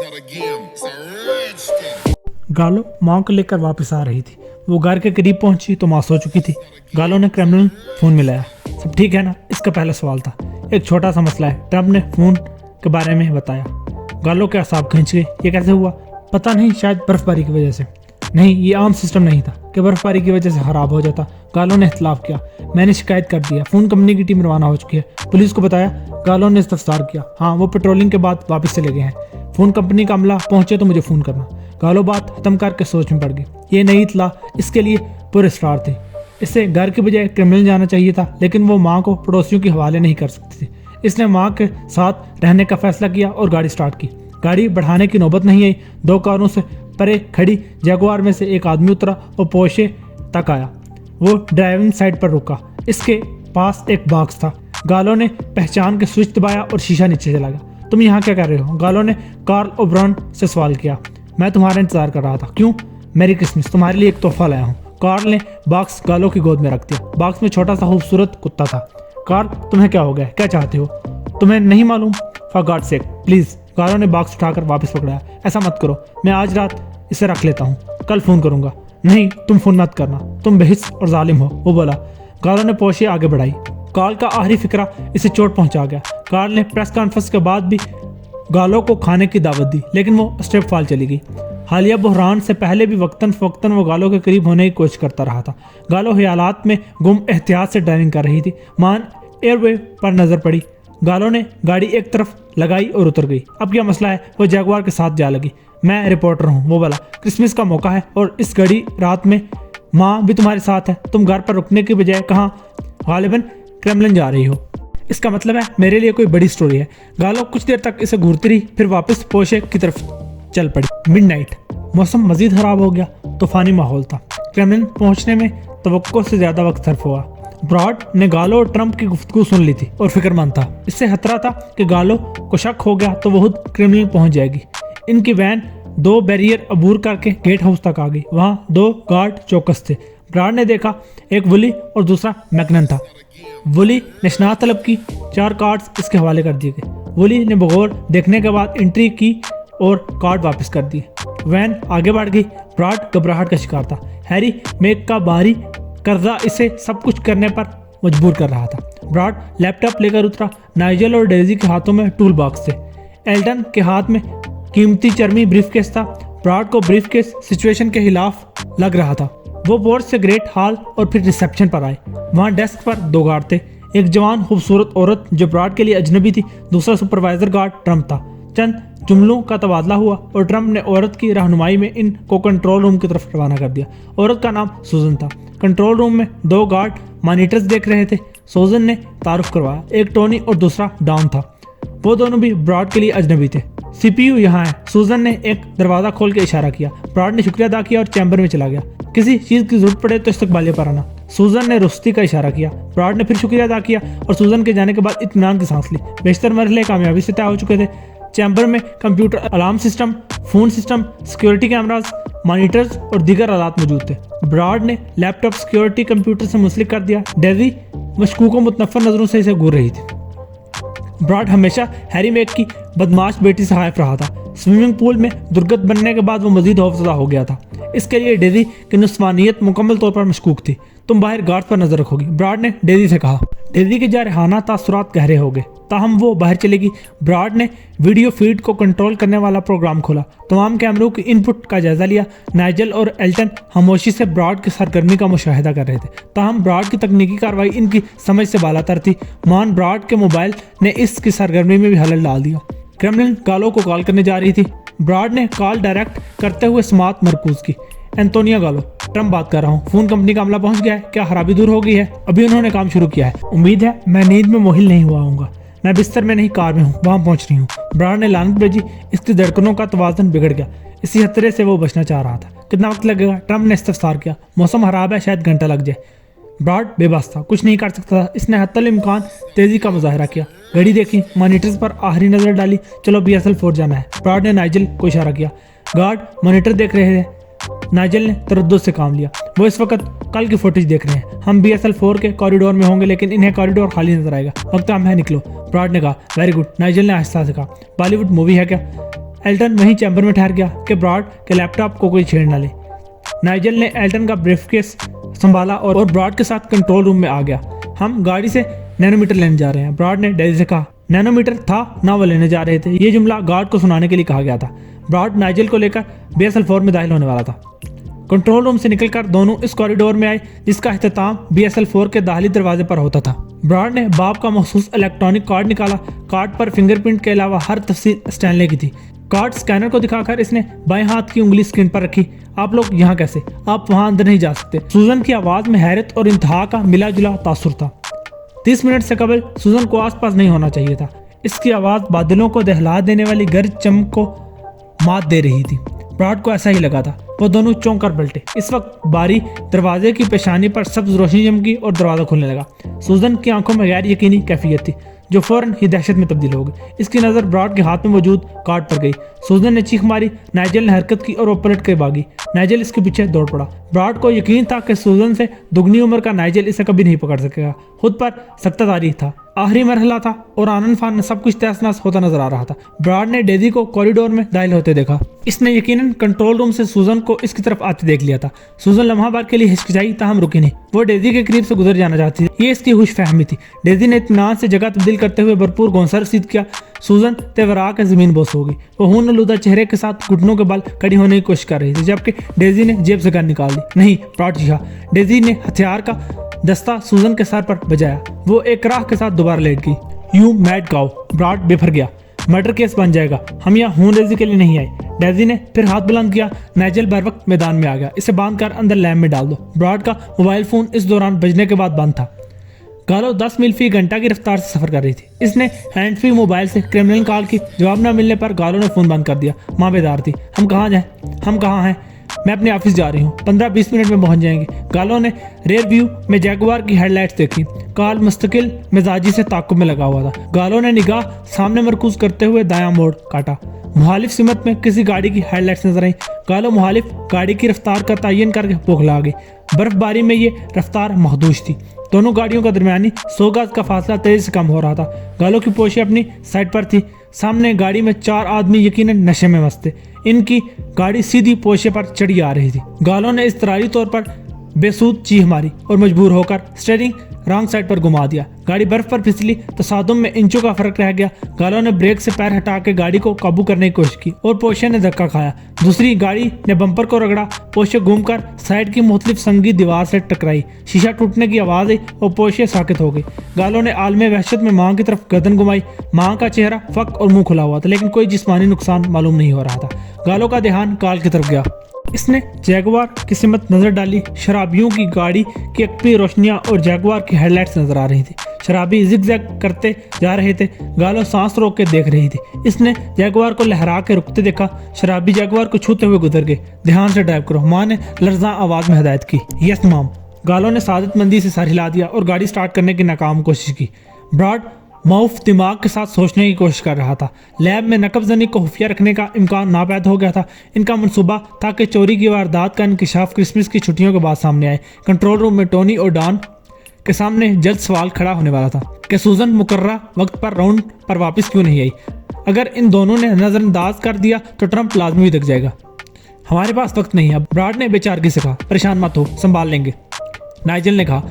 not a game, it's a rich thing. गालो माँ को लेकर वापस आ रही थी। वो घर के करीब पहुंची तो माँ सो चुकी थी। गालो ने क्रेमलिन फोन मिलाया। सब ठीक है ना, इसका पहला सवाल था। एक छोटा सा मसला है, ट्रम्प ने फोन के बारे में बताया। गालो के असाब खींच गए। ये कैसे हुआ? पता नहीं, शायद बर्फबारी की वजह से। नहीं, ये आम सिस्टम नहीं था कि बर्फबारी की वजह से खराब हो जाता। गालो ने इख्तलाफ किया। मैंने शिकायत कर दिया। फोन कंपनी की टीम रवाना हो चुकी है। पुलिस को बताया। गालो ने इस्तफसार किया। हाँ, वो पेट्रोलिंग के बाद वापस चले गए हैं। फोन कंपनी का अमला पहुंचे तो मुझे फोन करना। गालो बात खत्म करके सोच में पड़ गई। ये नई इतला इसके लिए पुरस्कार थी। इससे घर के बजाय क्रेमलिन जाना चाहिए था, लेकिन वो माँ को पड़ोसियों के हवाले नहीं कर सकती थी। इसने माँ के साथ रहने का फैसला किया और गाड़ी स्टार्ट की। गाड़ी बढ़ाने की नौबत नहीं आई। 2 कारों से परे खड़ी जगुआर में से एक आदमी उतरा और पोर्शे तक आया। वो ड्राइविंग साइड पर रुका। इसके पास एक बॉक्स था। गालो ने पहचान के स्विच दबाया और शीशा नीचे चला गया। तुम यहाँ क्या कर रहे हो? गालो ने कार्ल ओब्रॉन से सवाल किया। मैं तुम्हारा इंतजार कर रहा था। क्यों? मेरी क्रिसमस, तुम्हारे लिए एक तोहफा लाया हूँ। कार्ल ने बॉक्स गालो की गोद में रख दिया। बॉक्स में छोटा सा खूबसूरत कुत्ता था। कार्ल, तुम्हें क्या हो गया? क्या चाहते हो? तुम्हें नहीं मालूम? For God sake please. गालो ने बॉक्स उठाकर वापस पकड़ाया। ऐसा मत करो, मैं आज रात इसे रख लेता हूँ, कल फोन करूंगा। नहीं, तुम फोन मत करना, तुम बेहिस और जालिम हो, वो बोला। गालो ने पोशे आगे बढ़ाई। कार्ल का आखिरी फिक्रा इसे चोट पहुंचा गया। कार्ल ने प्रेस कॉन्फ्रेंस के बाद भी गालो को खाने की दावत दी, लेकिन वो स्टेप फॉल चली गई। हालिया बहरान से पहले भी वक्तन फवक्तन वो गालो के करीब होने की कोशिश करता रहा था। गालो ख्यालात में गुम एहतियात से ड्राइविंग कर रही थी। मान एयरवे पर नजर पड़ी। गालो ने गाड़ी एक तरफ लगाई और उतर गई। अब क्या मसला है? वो जगुआर के साथ जा लगी। मैं रिपोर्टर हूँ, वो बोला। क्रिसमस का मौका है और इस घड़ी रात में माँ भी तुम्हारे साथ है। तुम घर पर रुकने के बजाय कहाँ गालिबन क्रेमलिन जा रही हो। इसका मतलब है मेरे लिए कोई बड़ी स्टोरी है। गालो कुछ देर तक इसे घूरती रही, फिर वापस पोशे की तरफ चल पड़ी। मिडनाइट, मौसम मजीद खराब हो गया। तूफानी माहौल था। क्रेमलिन पहुंचने में तवक्को से ज्यादा वक्त सर्फ हुआ। ब्रॉड ने गालो और ट्रंप की गुफ्तगू सुन ली थी और फिक्रमंद था। इससे खतरा था कि गालो को शक हो गया तो वो खुद क्रेमलिन पहुंच जाएगी। इनकी वैन 2 बैरियर अबूर करके गेट हाउस तक आ गई। वहाँ 2 गार्ड चौकस थे। ब्रॉड ने देखा एक वुली और दूसरा मैकनन था। वुली ने शनाख्त तलब की। 4 कार्ड्स इसके हवाले कर दिए गए। वुली ने बगौर देखने के बाद एंट्री की और कार्ड वापस कर दिए। वैन आगे बढ़ गई। ब्रॉड घबराहट का शिकार था। हैरी मेक का बाहरी कर्जा इसे सब कुछ करने पर मजबूर कर रहा था। ब्रॉड लैपटॉप लेकर उतरा। नाइजल और डेजी के हाथों में टूल बॉक्स थे। एल्टन के हाथ में कीमती चर्मी ब्रीफकेस था। ब्रॉड को ब्रीफकेस सिचुएशन के खिलाफ लग रहा था। वो बोर्ड से ग्रेट हॉल और फिर रिसेप्शन पर आए। वहाँ डेस्क पर 2 गार्ड थे। एक जवान खूबसूरत औरत जो ब्रॉड के लिए अजनबी थी। दूसरा सुपरवाइजर गार्ड ट्रम्प था। चंद जुमलों का तबादला हुआ और ट्रम्प ने औरत की रहनुमाई में इनको कंट्रोल रूम की तरफ रवाना कर दिया। औरत का नाम सूजन था। कंट्रोल रूम में 2 गार्ड मॉनिटर्स देख रहे थे। सूजन ने तारुफ करवाया। एक टोनी और दूसरा डॉन था। वो दोनों भी ब्रॉड के लिए अजनबी थे। CPU यहाँ है। सूजन ने एक दरवाजा खोल के इशारा किया। ब्रॉड ने शुक्रिया अदा किया और चैम्बर में चला गया। किसी चीज की जरूरत पड़े तो इस्तकबालिया पर आना। सूजन ने रुस्ती का इशारा किया। ब्रॉड ने फिर शुक्रिया अदा किया और सूजन के जाने के बाद इत्मीनान की सांस ली। बेशतर मरहले कामयाबी से तय हो चुके थे। चैम्बर में computer alarm system, phone system, security cameras, monitors और दीगर आलात मौजूद थे। ब्रॉड ने लैपटॉप सिक्योरिटी कंप्यूटर से मुंसलिक कर दिया। डेजी मशकूक और मुतनफ़र नजरों से इसे घूर रही थी। ब्रॉड हमेशा हैरी मेक की बदमाश बेटी से हाइफ रहा था। स्विमिंग पूल में दुर्गत बनने के बाद वो मजीद खौफजदा हो गया था। इसके लिए डेजी की नुस्वानियत मुकम्मल तौर पर मशकूक थी। तुम बाहर गार्ड पर नजर रखोगी, ब्रॉड ने डेजी से कहा। डेजी के जारहाना तासुरात गहरे हो गए। ताहम वो बाहर चलेगी। ब्रॉड ने वीडियो फीड को कंट्रोल करने वाला प्रोग्राम खोला। तमाम कैमरों की इनपुट का जायजा लिया। नाइजल और एल्टन खामोशी से ब्रॉड की सरगर्मी का मुशाहिदा कर रहे थे। ताहम ब्रॉड की तकनीकी कार्रवाई इनकी समझ से बालातर थी। मान ब्रॉड के मोबाइल ने इसकी सरगर्मी में भी हलल डाल दिया। क्रेमलिन गालो को कॉल करने जा रही थी। ब्रॉड ने कॉल डायरेक्ट करते हुए स्मार्ट मरकूज की। एंटोनिया गालो, ट्रम्प बात कर रहा हूँ। फोन कंपनी का अमला पहुंच गया है। क्या खराबी दूर हो गई है? अभी उन्होंने काम शुरू किया है। उम्मीद है मैं नींद में मोहिल नहीं हुआ हूँगा। मैं बिस्तर में नहीं, कार में हूँ, वहाँ पहुँच रही हूँ। ब्रॉड ने लानत भेजी। इसकी धड़कनों का तवाज़ुन बिगड़ गया। इसी खतरे से वो बचना चाह रहा था। कितना वक्त लगेगा? ट्रम्प ने इस्तफसार किया। मौसम खराब है, शायद घंटा लग जाए। ब्रॉड बेबस था, कुछ नहीं कर सकता था। इसने हत्तल इम्कान तेजी का मुजाहरा किया। घड़ी देखी, मॉनिटर्स पर आखिरी नजर डाली। चलो BSL 4 जाना है। ब्रॉड ने नाइजल को इशारा किया। गार्ड मॉनिटर देख रहे थे। नाइजल ने तरद्दुद से काम लिया। वो इस वक्त कल की फुटेज देख रहे हैं। हम BSL 4 के कॉरिडोर में होंगे, लेकिन इन्हें कॉरिडोर खाली नजर आएगा। वक्त हम है, निकलो। ब्रॉड ने कहा। वेरी गुड, नाइजल ने आहिस्ता से कहा। बॉलीवुड मूवी है क्या? एल्टन वहीं चैम्बर में ठहर गया कि ब्रॉड के लैपटॉप को कोई छेड़ न ले। नाइजल ने एल्टन का ब्रीफकेस संभाला और ब्रॉड के साथ कंट्रोल रूम में आ गया। हम गाड़ी से नैनोमीटर लेने जा रहे हैं, ब्रॉड ने डेजी से कहा। नैनोमीटर था ना वो लेने जा रहे थे, ये जुमला गार्ड को सुनाने के लिए कहा गया था। ब्रॉड नाइजल को लेकर BSL-4 में दाखिल होने वाला था। कंट्रोल रूम से निकलकर दोनों इस कॉरिडोर में आए जिसका अख्तिताम BSL-4 के दाखिली दरवाजे पर होता था। ब्रॉड ने बाब का मखसूस इलेक्ट्रॉनिक कार्ड निकाला। कार्ड पर फिंगरप्रिंट के अलावा हर तफसील स्टैनले की थी। कार्ड स्कैनर को दिखाकर इसने बाएं हाथ की उंगली स्क्रीन पर रखी। आप लोग यहाँ कैसे? आप वहाँ अंदर नहीं जा सकते। सूजन की आवाज में हैरत और इंतहा का मिला जुला तासुर था। 30 मिनट से कबल सूजन को आसपास नहीं होना चाहिए था। इसकी आवाज बादलों को दहला देने वाली गर्ज चमक को मात दे रही थी। ब्रॉड को ऐसा ही लगा था। वो दोनों चौंक कर पलटे। इस वक्त बारी दरवाजे की पेशानी पर सब्ज रोशनी चमकी और दरवाजा खुलने लगा। सूजन की आंखों में गैर यकीनी कैफियत थी जो फौरन ही दहशत में तब्दील हो गई। इसकी नज़र ब्रॉड के हाथ में मौजूद कार्ड पर गई। सूजन ने चीख मारी। नाइजल ने हरकत की और वो पलट कर भागी। नाइजल इसके पीछे दौड़ पड़ा। ब्रॉड को यकीन था कि सूजन से दुगनी उम्र का नाइजल इसे कभी नहीं पकड़ सकेगा। खुद पर सख्त तारीख था। आखिरी मरहला था और आनन फान में सब कुछ तहस नहस होता नजर आ रहा था। ब्रॉड ने डेजी को कॉरिडोर में दाखिल होते देखा। इसने यकीनन कंट्रोल रूम से सूजन को इसकी तरफ आते देख लिया था। सूजन लम्हा भर के लिए हिचकिचाई, ताहम रुकी नहीं। वो डेजी के करीब से गुजर जाना चाहती थी। ये इसकी खुश फहमी थी। डेजी ने इत्मीनान से जगह तब्दील करते हुए भरपूर गौंसा रसीद किया। सूजन तेवरा के जमीन बोस हो गई। वो खून आलूदा चेहरे के साथ घुटनों के बल खड़ी होने की कोशिश कर रही थी, जबकि डेजी ने जेब से गन निकाल दी। नहीं, ब्रॉड चीखा। डेजी ने हथियार का दस्ता सूजन के सर पर बजाया। वो एक राह के साथ दोबारा लेट गई। यू मैड काउ, ब्रॉड बेफर गया। मर्डर केस बन जाएगा। हम यहाँ खून रेजी के लिए नहीं आए। डेजी ने फिर हाथ बुलंद किया। नाइजल बर वक्त मैदान में आ गया। इसे बांध कर अंदर लैब में डाल दो। ब्रॉड का मोबाइल फोन इस दौरान बजने के बाद बंद था। गालो 10 मील फी घंटा की रफ्तार से सफर कर रही थी। इसने हैंड फ्री मोबाइल से क्रिमिनल कॉल की। जवाब न मिलने पर गालो ने फोन बंद कर दिया। माँ बेदार थी। हम कहाँ जाएं? हम कहाँ हैं? मैं अपने ऑफिस जा रही हूँ। 15-20 मिनट में पहुंच जाएंगे। गालो ने रेयर व्यू में जैगुआर की हेडलाइट्स देखी। कॉल मुस्तकिल मिजाजी से ताक़ुब में लगा हुआ था। गालो ने निगाह सामने मरकूज करते हुए दायां मोड़ काटा। मुहालिफ सिमत में किसी गाड़ी की हेडलाइट्स नजर आई। गालो मुहालिफ गाड़ी की रफ्तार का तयन करके बौखला गई। बर्फबारी में ये रफ्तार महदूद थी। दोनों गाड़ियों का दरमियानी 100 गज का फासला तेजी से कम हो रहा था। गालो की पोशी अपनी साइड पर थी। सामने गाड़ी में 4 आदमी यकीनन नशे में मस्त थे। इनकी गाड़ी सीधी पोशे पर चढ़ी आ रही थी। गालो ने इस्तरारी तौर पर बेसूद चीख मारी और मजबूर होकर स्टीयरिंग रॉन्ग साइड पर घुमा दिया। गाड़ी बर्फ पर फिसली। तसादुम में इंचों का फर्क रह गया। गालो ने ब्रेक से पैर हटा के गाड़ी को काबू करने की कोशिश की और पोशे ने धक्का खाया। दूसरी गाड़ी ने बम्पर को रगड़ा। पोशे घूमकर साइड की मुख्तलिफ संगी दीवार से टकराई। शीशा टूटने की आवाज आई और पोशे साकित हो गई। गालो ने आलमे वहशत में मां की तरफ गर्दन घुमाई। मां का चेहरा फक और मुंह खुला हुआ था, लेकिन कोई जिस्मानी नुकसान मालूम नहीं हो रहा था। गालो का ध्यान काल की तरफ गया। इसने जैगुआर की सिमत नजर डाली। शराबियों की गाड़ी की अकबी रोशनियां और जैगुआर की हेडलाइट्स नजर आ रही थी। शराबी जिग-जैग करते जा रहे थे। गालो सांस रोक के देख रही थी। इसने जैगुआर को लहरा के रुकते देखा। शराबी जैगुआर को छूते हुए गुजर गए। ध्यान से ड्राइव करो, माँ ने लर्जा आवाज में हिदायत की। यस माम। गालो ने सादतमंदी से सर हिला दिया और गाड़ी स्टार्ट करने की नाकाम कोशिश की। ब्रॉड मऊफ दिमाग के साथ सोचने की कोशिश कर रहा था। लैब में नकबजनी को खुफिया रखने का इम्कान नापैद हो गया था। इनका मंसूबा था कि चोरी की वारदात का इंकिशाफ क्रिसमस की छुट्टियों के बाद सामने आए। कंट्रोल रूम में टोनी और डॉन के सामने जल्द सवाल खड़ा होने वाला था कि सूजन मुकर्रा वक्त पर राउंड पर वापस क्यों नहीं आई। अगर इन दोनों ने नजरअंदाज कर दिया तो ट्रंप लाजमी दिख जाएगा। हमारे पास वक्त नहीं है, ब्रॉड ने बेचारगी से कहा। परेशान मत हो, संभाल लेंगे। नाइजल ने कहा।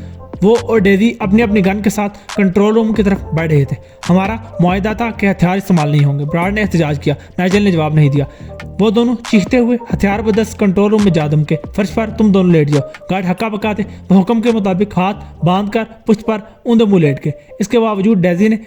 वो और डेजी अपनी अपनी गन के साथ कंट्रोल रूम की तरफ बढ़ रहे थे। हमारा मुआहदा था कि हथियार इस्तेमाल नहीं होंगे। ब्रॉड ने एहतजाज किया। नाइजल ने जवाब नहीं दिया। वो दोनों चीखते हुए हथियार बदस्त कंट्रोल रूम में जा दम के। फर्श पर तुम दोनों लेट जाओ। गार्ड हक्का बकाते हुक्म के मुताबिक हाथ बांध कर पुष्ट पर ऊंधे मुंह लेट गए। इसके बावजूद डेजी ने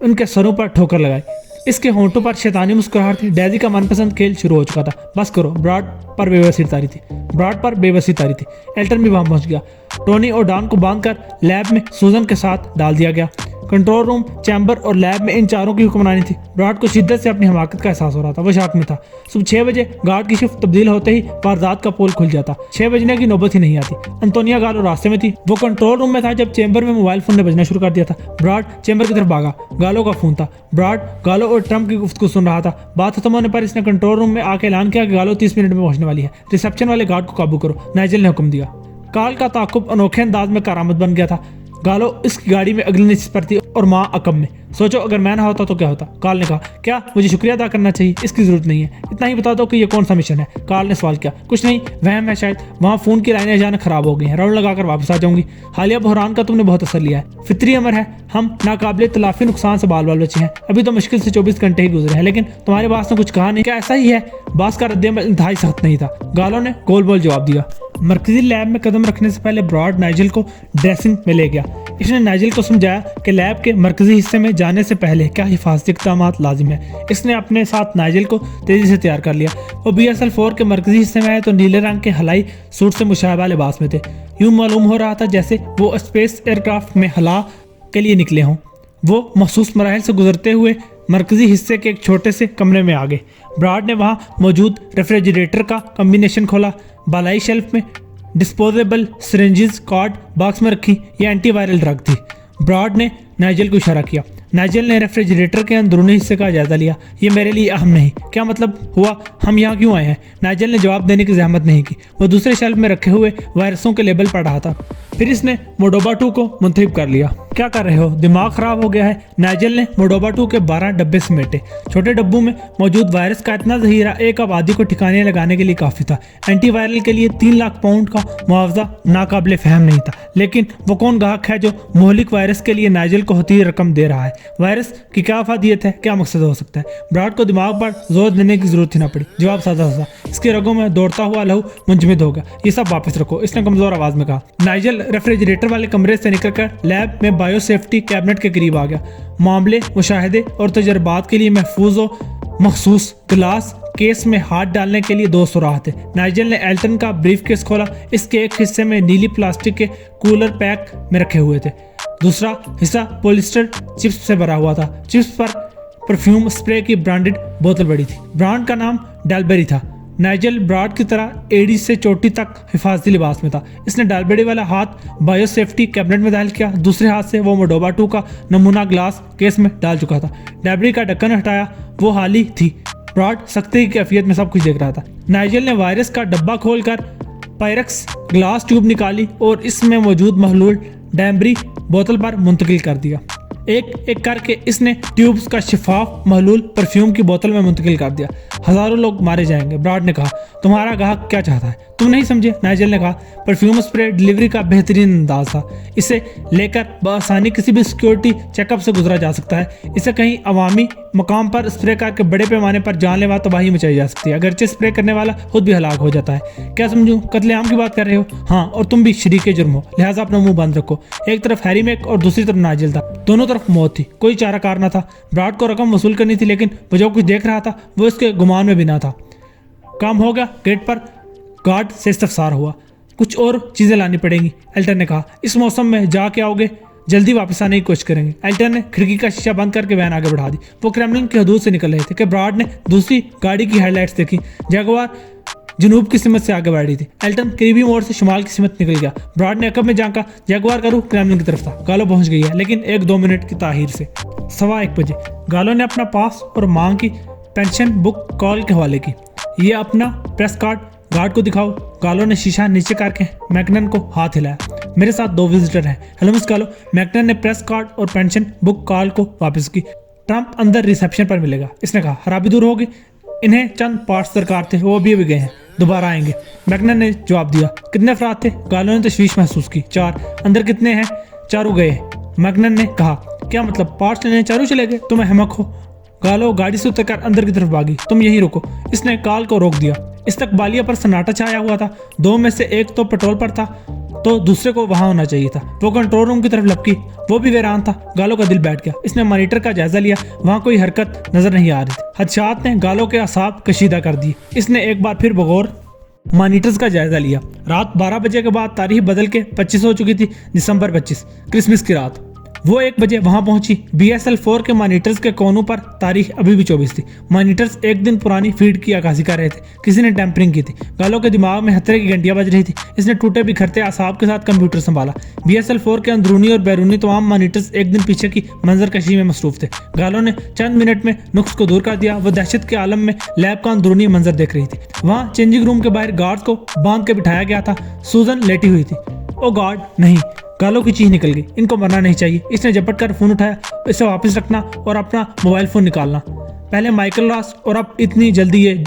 उनके सरों पर ठोकर लगाई। इसके होंठों पर शैतानी मुस्कुराहट थी। डेजी का मनपसंद खेल शुरू हो चुका था। बस करो, ब्रॉड पर बेबसी तारी थी। एल्टन भी वहां पहुंच गया। टोनी और डॉन को बांधकर लैब में सूजन के साथ डाल दिया गया। कंट्रोल रूम, चैम्बर और लैब में इन चारों की हुक्मरानी थी। ब्रॉड को शिद्दत से अपनी हमाकत का एहसास हो रहा था। वो शॉक में था। सुबह 6 बजे गार्ड की शिफ्ट तब्दील होते ही वारदात का पोल खुल जाता। 6 बजने की नौबत ही नहीं आती। अंतोनिया गालो रास्ते में थी। वो कंट्रोल रूम में था जब चैम्बर में मोबाइल फोन ने बजना शुरू कर दिया था। ब्रॉड चैम्बर की तरफ भागा। गालो का फोन था। ब्रॉड गालो और ट्रंप की गुफ्तगू सुन रहा था। बात खत्म होने पर इसने कंट्रोल रूम में आके ऐलान किया कि गालो 30 मिनट में पहुंचने वाली है। रिसेप्शन वाले गार्ड को काबू करो, नाइजल ने हुक्म दिया। काल का ताकुब अनोखे अंदाज में कारामद बन गया था। गालो इसकी गाड़ी में अगली नशिस्त पर थी और माँ अकब में। सोचो अगर मैं ना होता तो क्या होता। कार्ल ने कहा, क्या मुझे शुक्रिया अदा करना चाहिए? इसकी जरूरत नहीं है, इतना ही बता दो कि ये कौन सा मिशन है। कार्ल ने सवाल किया। कुछ नहीं, वहम है शायद, वहाँ फोन की लाइनें अचानक खराब हो गई हैं, राउंड लगाकर वापस आ जाऊंगी। हालिया बहरान का तुमने बहुत असर लिया है, फितरी अमर है, हम नाकाबिले तलाफी नुकसान से बाल बाल बचे हैं। अभी तो मुश्किल से 24 घंटे ही गुजरे हैं, लेकिन तुम्हारे बास ने कुछ कहा नहीं। क्या ऐसा ही है? बास का रद्द-ए-अमल इंतहाई सख्त नहीं था। गालो ने गोल बोल जवाब दिया। मरकजी लैब में कदम रखने से पहले ब्रॉड नाइजल को ड्रेसिंग में ले गया। इसने नाइजल को समझाया कि लैब के मरकजी हिस्से में जाने से पहले क्या हिफाजती इक़दाम लाजिम है। इसने अपने साथ नाइजल को तेजी से तैयार कर लिया। वो BSL-4 के मरकजी हिस्से में आए तो नीले रंग के हलाई सूट से मुशाबह लिबास में थे। यूं मालूम हो रहा था जैसे वो स्पेस एयरक्राफ्ट में हला के लिए निकले हों। वो महसूस मराहल से गुजरते हुए मरकजी हिस्से के एक छोटे से कमरे में आ गए। ब्रॉड ने वहाँ मौजूद रेफ्रिजरेटर का कम्बिनेशन खोला। बालाई शेल्फ में डिस्पोजेबल सिरिंजेस कॉर्ड बॉक्स में रखी। ये एंटीवायरल ड्रग थी। ब्रॉड ने नाइजल को इशारा किया। नाइजल ने रेफ्रिजरेटर के अंदरूनी हिस्से का जायजा लिया। ये मेरे लिए अहम नहीं। क्या मतलब हुआ? हम यहाँ क्यों आए हैं? नाइजल ने जवाब देने की जहमत नहीं की। वो दूसरे शेल्फ में रखे हुए वायरसों के लेबल पढ़ रहा था। फिर इसने मोडोबा 2 को मुंतखब कर लिया। क्या कर रहे हो? दिमाग खराब हो गया है? नाइजल ने मोडोबा 2 के 12 डब्बे समेटे। छोटे डब्बों में मौजूद वायरस का इतना जहीरा एक आबादी को ठिकाने लगाने के लिए काफी था। एंटीवायरल के लिए 3 लाख पाउंड का मुआवजा नाकाबिले फहम नहीं था, लेकिन वो कौन गाहक है जो मोहलिक वायरस के लिए नाइजल को होती रकम दे रहा है? वायरस की क्या अफादियत है? क्या मकसद हो सकता है? ब्रॉड को दिमाग पर जोर देने की जरूरत ही ना पड़ी। जवाब सादा था। इसके रगों में दौड़ता हुआ लहू मुंजमद हो गया। ये सब वापस रखो, इसने कमजोर आवाज में कहा। नाइजल रेफ्रिजरेटर वाले कमरे से निकलकर लैब में बायो सेफ्टी कैबिनेट के करीब आ गया। मामले, मुशाहिदे और तजर्बात के लिए महफूज और मखसूस गिलास केस में हाथ डालने के लिए 2 सुराख थे। नाइजल ने एल्टन का ब्रीफ केस खोला। इसके एक हिस्से में नीली प्लास्टिक के कूलर पैक में रखे हुए थे। दूसरा हिस्सा पॉलिस्टर चिप्स से भरा हुआ था। चिप्स पर परफ्यूम स्प्रे की ब्रांडेड बोतल बड़ी थी। ब्रांड का नाम डालबेरी था। नाइजल ब्रॉड की तरह एड़ी से चोटी तक हिफाजती लिबास में था। इसने डालबेरी वाला हाथ बायो सेफ्टी कैबिनेट में दाखिल किया। दूसरे हाथ से वो मोडोबा 2 का नमूना ग्लास केस में डाल चुका था। डालबेरी का ढक्कन हटाया। वो हाली थी। ब्रॉड सख्ती की कैफियत में सब कुछ देख रहा था। नाइजल ने वायरस का डब्बा खोलकर पायरक्स ग्लास ट्यूब निकाली और इसमें मौजूद महलूल डैम्बरी बोतल पर मुंतकिल कर दिया। एक एक करके इसने ट्यूब्स का शिफाफ महलूल परफ्यूम की बोतल में मुंतकिल कर दिया। हजारों लोग मारे जाएंगे। ब्रॉड ने कहा, तुम्हारा ग्राहक क्या चाहता है? तुम नहीं समझे? नाइजल ने कहा। परफ्यूम स्प्रे डिलीवरी का बेहतरीन अंदाज था। इसे लेकर बआसानी किसी भी सिक्योरिटी चेकअप से गुजरा जा सकता है। इसे कहीं अवामी मकाम पर स्प्रे करके बड़े पैमाने पर जानलेवा तबाही मचाई जा सकती है, अगरचे स्प्रे करने वाला खुद भी हलाक हो जाता है। क्या समझूं? कत्लेआम की बात कर रहे हो? हाँ, और तुम भी शरीके जुर्म हो, लिहाजा अपना मुंह बंद रखो। एक तरफ हैरी मैक और दूसरी तरफ नाइजल था। दोनों तरफ मौत थी। कोई चाराकार न था। ब्रॉड को रकम वसूल करनी थी, लेकिन वो जो कुछ देख रहा था वो इसके गुमान में भी ना था। काम हो गया। गेट पर गार्ड से इस्तफसार हुआ। कुछ और चीजें लानी पड़ेंगी, एल्टन ने कहा। इस मौसम में जा के आओगे? जल्दी वापस आने की कोशिश करेंगे। एल्टन ने खिड़की का शीशा बंद करके वैन आगे बढ़ा दी। वो क्रेमलिन की हदूद से निकल रहे थे कि ब्रॉड ने दूसरी गाड़ी की हेडलाइट्स देखी। जगुआर जनूब की सिमत से आगे बढ़ रही थी। एल्टन करीबी मोड़ से शुमाल की सिमत निकल गया। ब्रॉड ने अकब में झांका। जगुआर का रुख क्रेमलिन की तरफ था। गालो पहुंच गई है, लेकिन 1-2 मिनट की ताहीर से। 1:15 बजे गालो ने अपना पास और मांग की पेंशन बुक कॉल के हवाले की। ये अपना प्रेस कार्ड गार्ड को दिखाओ। गालो ने शीशा नीचे करके मैकनन को हाथ हिलाया। मेरे साथ 2 विजिटर हैं। हेलो मिस गालो। मैकनन ने प्रेस कार्ड और पेंशन बुक कॉल को वापस की। ट्रंप अंदर रिसेप्शन पर मिलेगा, इसने कहा। खराबी दूर होगी। इन्हें चंद पार्ट्स दरकार थे, वो अभी गए हैं, दोबारा आएंगे। मैकनन ने जवाब दिया। कितने अफराद थे? गालो ने तशवीश महसूस की। 4। अंदर कितने हैं? 4 गए। मैकनन ने कहा। क्या मतलब? पार्ट्स लेने 4 चले गए? तुम अहमक हो। गालो गाड़ी से उतरकर अंदर की तरफ भागी। तुम यहीं रुको। इसने कॉल को रोक दिया। इस्तकबालिया पर सन्नाटा छाया हुआ था। 2 में से एक तो पेट्रोल पर था, तो दूसरे को वहां होना चाहिए था। वो कंट्रोल रूम की तरफ लपकी। वो भी वीरान था। गालो का दिल बैठ गया। इसने मॉनिटर का जायजा लिया। वहां कोई हरकत नजर नहीं आ रही थी। हदशात ने गालो के असाब कशीदा कर दिए। इसने एक बार फिर बगौर मॉनिटर्स का जायजा लिया। रात 12 बजे के बाद तारीख बदल के 25 हो चुकी थी। दिसंबर 25, क्रिसमस की रात। वो 1 बजे वहां पहुंची। BSL-4 के मॉनिटर्स के कोनों पर तारीख अभी भी 24 थी। मॉनिटर्स 1 दिन पुरानी फीड की अक्कासी कर रहे थे। किसी ने टैंपरिंग की थी। गालो के दिमाग में खतरे की घंटियां बज रही थी। इसने टूटे बिखरते आसाब के साथ कंप्यूटर संभाला। BSL-4 के अंदरूनी और बैरूनी तमाम मॉनिटर्स 1 दिन पीछे की मंजरकशी में मसरूफ थे। गालो ने चंद मिनट में नुक्स को दूर कर दिया। वो दहशत के आलम में लैब का अंदरूनी मंजर देख रही थी। वहाँ चेंजिंग रूम के बाहर गार्ड को बांध के बिठाया गया था। सूजन लेटी हुई थी। ओ गॉड, नहीं। गालो की चीख निकल गई, इनको मरना नहीं चाहिए। इसने झपट कर फोन उठाया, इसे वापस रखना और अपना मोबाइल फोन निकालना। पहले माइकल रॉस और अब इतनी जल्दी ये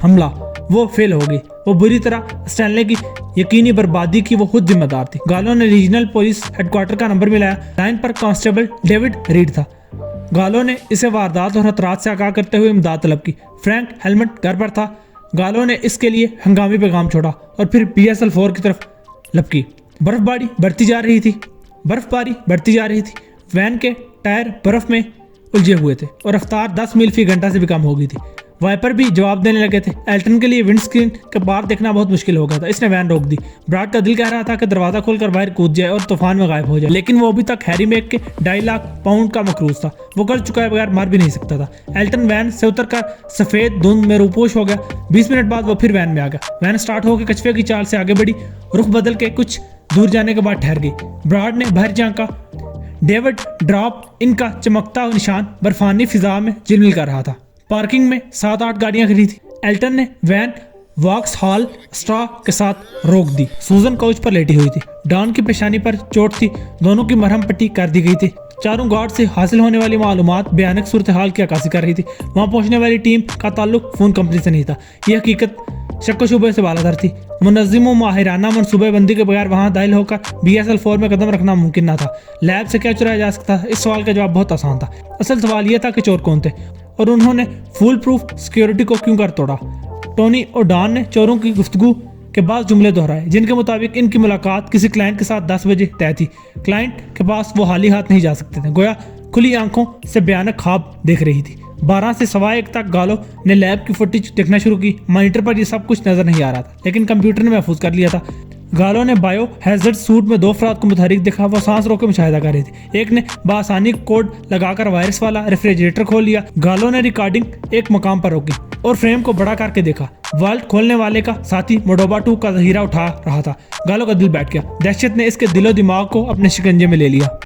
हमला, वो फेल हो गई। वो बुरी तरह स्टैनले की यकीनी बर्बादी की वो खुद जिम्मेदार थी। गालो ने रीजनल पुलिस हेडक्वार्टर का नंबर मिलाया। लाइन पर कांस्टेबल डेविड रीड था। गालो ने इसे वारदात और खतरात से आगाह करते हुए इमदाद तलब की। फ्रैंक हेलमेट घर पर था। गालो ने इसके लिए हंगामी पैगाम छोड़ा और फिर BSL 4 की तरफ लपकी। बर्फबारी बढ़ती जा रही थी। वैन के टायर बर्फ में उलझे हुए थे और रफ्तार 10 मील फी घंटा से भी कम हो गई थी। वाइपर भी जवाब देने लगे थे। एल्टन के लिए विंडस्क्रीन के बाहर देखना बहुत मुश्किल हो गया था। इसने वैन रोक दी। ब्राड का दिल कह रहा था कि दरवाजा खोलकर बाहर कूद जाए और तूफान में गायब हो जाए, लेकिन वो अभी तक हैरी मेक के 2.5 लाख पाउंड का मकरूज था। वो कर चुका है, बगैर मार भी नहीं सकता था। एल्टन वैन से उतरकर सफेद धुंध में रूपोश हो गया। 20 मिनट बाद वो फिर वैन में आ गया। वैन स्टार्ट होकर कछुए की चाल से आगे बढ़ी। रुख बदल के कुछ दूर जाने के बाद ठहर गई। ब्राड ने बाहर झांका। डेविड ड्रॉप इनका चमकता निशान बर्फानी फिजा में झिलमिल कर रहा था। पार्किंग में 7-8 गाड़ियां खड़ी थी। एल्टन ने वैन वॉक्स हॉल स्ट्रॉ के साथ रोक दी। सूजन काउच पर लेटी हुई थी। डॉन की पेशानी पर चोट थी। दोनों की मरहम पट्टी कर दी गई थी। चारों गार्ड से हासिल होने वाली मालूमात भयानक सूरत हाल की अक्कासी कर रही थी। वहां पहुंचने वाली टीम का ताल्लुक फोन कंपनी से नहीं था। यह हकीकत शक्को शुबे से बालातर थी। मुनज़्ज़िम माहिराना मनसूबेबंदी के बगैर वहां दाखिल होकर BSL 4 में कदम रखना मुमकिन न था। लैब से क्या चुराया जा सकता था? इस सवाल का जवाब बहुत आसान था। असल सवाल यह था कि चोर कौन थे और उन्होंने फुल प्रूफ सिक्योरिटी को क्यों कर तोड़ा। टोनी और डॉन ने चोरों की गुफ्तगू के बाद जुमले दोहराए, जिनके मुताबिक इनकी मुलाकात किसी क्लाइंट के साथ 10 बजे तय थी। क्लाइंट के पास वो हाली हाथ नहीं जा सकते थे, गोया खुली आंखों से भयानक ख्वाब देख रही थी। 12 से 1:15 तक गालो ने लैब की फुटेज देखना शुरू की। मॉनिटर पर ये सब कुछ नजर नहीं आ रहा था, लेकिन कंप्यूटर ने महफूज कर लिया था। गालो ने बायो हैजर्ड सूट में 2 अफराद को मुतहरिक देखा। वो सांस रोके मुशाहिदा कर रहे थे। एक ने बासानी कोड लगाकर वायरस वाला रेफ्रिजरेटर खोल लिया। गालो ने रिकॉर्डिंग एक मकाम पर रोकी और फ्रेम को बड़ा करके देखा। वाल्ट खोलने वाले का साथी मोडोबा 2 का जहीरा उठा रहा था। गालो का दिल बैठ गया। दहशत ने इसके दिलो दिमाग को अपने शिकंजे में ले लिया।